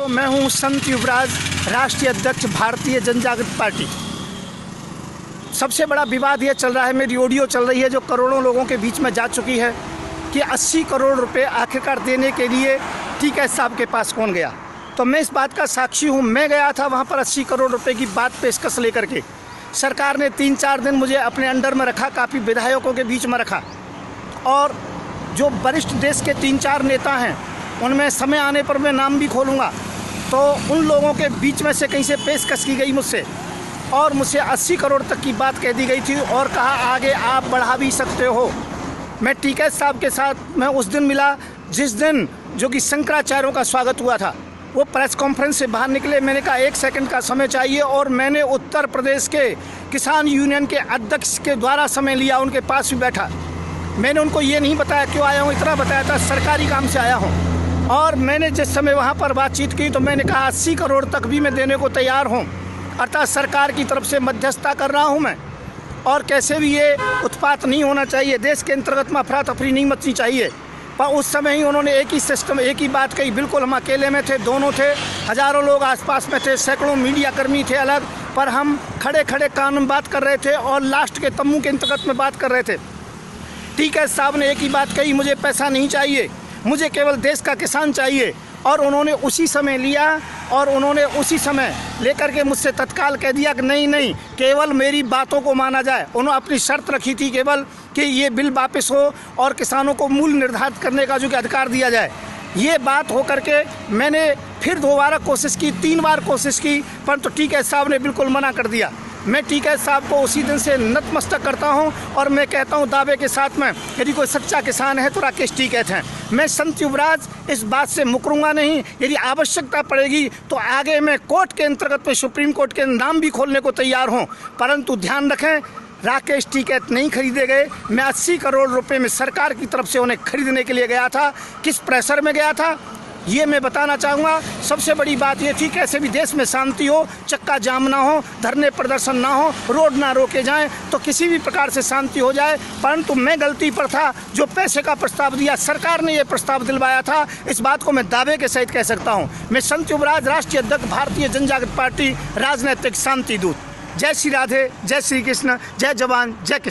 तो मैं हूं संत युवराज, राष्ट्रीय अध्यक्ष भारतीय जनजागृति पार्टी। सबसे बड़ा विवाद ये चल रहा है, मेरी ऑडियो चल रही है जो करोड़ों लोगों के बीच में जा चुकी है कि 80 करोड़ रुपए आखिरकार देने के लिए टीकैत साहब के पास कौन गया। तो मैं इस बात का साक्षी हूँ। मैं गया था वहाँ पर 80 करोड़ रुपए की बात पेशकश लेकर के। सरकार ने 3-4 दिन मुझे अपने अंडर में रखा, काफ़ी विधायकों के बीच में रखा, और जो वरिष्ठ देश के 3-4 नेता हैं उनमें समय आने पर मैं नाम भी खोलूँगा। तो उन लोगों के बीच में से कहीं से पेशकश की गई मुझसे, और मुझसे 80 करोड़ तक की बात कह दी गई थी और कहा आगे आप बढ़ा भी सकते हो। मैं टीकैत साहब के साथ मैं उस दिन मिला जिस दिन जो कि शंकराचार्यों का स्वागत हुआ था। वो प्रेस कॉन्फ्रेंस से बाहर निकले, मैंने कहा 1 सेकंड का समय चाहिए, और मैंने उत्तर प्रदेश के किसान यूनियन के अध्यक्ष के द्वारा समय लिया, उनके पास भी बैठा। मैंने उनको ये नहीं बताया क्यों आया हूँ, इतना बताया था सरकारी काम से आया हूँ। और मैंने जिस समय वहाँ पर बातचीत की तो मैंने कहा 80 करोड़ तक भी मैं देने को तैयार हूँ, अर्थात सरकार की तरफ से मध्यस्थता कर रहा हूँ मैं, और कैसे भी ये उत्पात नहीं होना चाहिए, देश के अंतर्गत में अफरा तफरी नहीं मचनी चाहिए। पर उस समय ही उन्होंने एक ही सिस्टम, एक ही बात कही। बिल्कुल हम अकेले में थे, दोनों थे, हज़ारों लोग आसपास में थे, सैकड़ों मीडिया कर्मी थे अलग, पर हम खड़े खड़े कान में बात कर रहे थे और लास्ट के तम्बू के अंतर्गत में बात कर रहे थे। टीकैत साहब ने एक ही बात कही, मुझे पैसा नहीं चाहिए, मुझे केवल देश का किसान चाहिए। और उन्होंने उसी समय लिया और उन्होंने उसी समय लेकर के मुझसे तत्काल कह दिया कि नहीं, केवल मेरी बातों को माना जाए। उन्होंने अपनी शर्त रखी थी केवल कि ये बिल वापस हो और किसानों को मूल्य निर्धारित करने का जो कि अधिकार दिया जाए। ये बात हो करके मैंने फिर दोबारा कोशिश की, 3 बार कोशिश की, परंतु टीकैत साहब ने बिल्कुल मना कर दिया। मैं टीकैत साहब को उसी दिन से नतमस्तक करता हूं और मैं कहता हूं दावे के साथ में, यदि कोई सच्चा किसान है तो राकेश टीकैत हैं। मैं संत युवराज इस बात से मुकरूंगा नहीं। यदि आवश्यकता पड़ेगी तो आगे मैं कोर्ट के अंतर्गत में, सुप्रीम कोर्ट के नाम भी खोलने को तैयार हूं, परंतु ध्यान रखें राकेश टीकैत नहीं खरीदे गए। मैं 80 करोड़ रुपए में सरकार की तरफ से उन्हें खरीदने के लिए गया था। किस प्रेशर में गया था ये मैं बताना चाहूँगा। सबसे बड़ी बात ये थी कैसे भी देश में शांति हो, चक्का जाम ना हो, धरने प्रदर्शन ना हो, रोड ना रोके जाएं, तो किसी भी प्रकार से शांति हो जाए। परंतु मैं गलती पर था जो पैसे का प्रस्ताव दिया, सरकार ने ये प्रस्ताव दिलवाया था। इस बात को मैं दावे के सहित कह सकता हूँ। मैं संत युवराज, राष्ट्रीय अध्यक्ष भारतीय जनजागृति पार्टी, राजनीतिक शांति दूत। जय श्री राधे, जय श्री कृष्ण, जय जवान, जय किसान।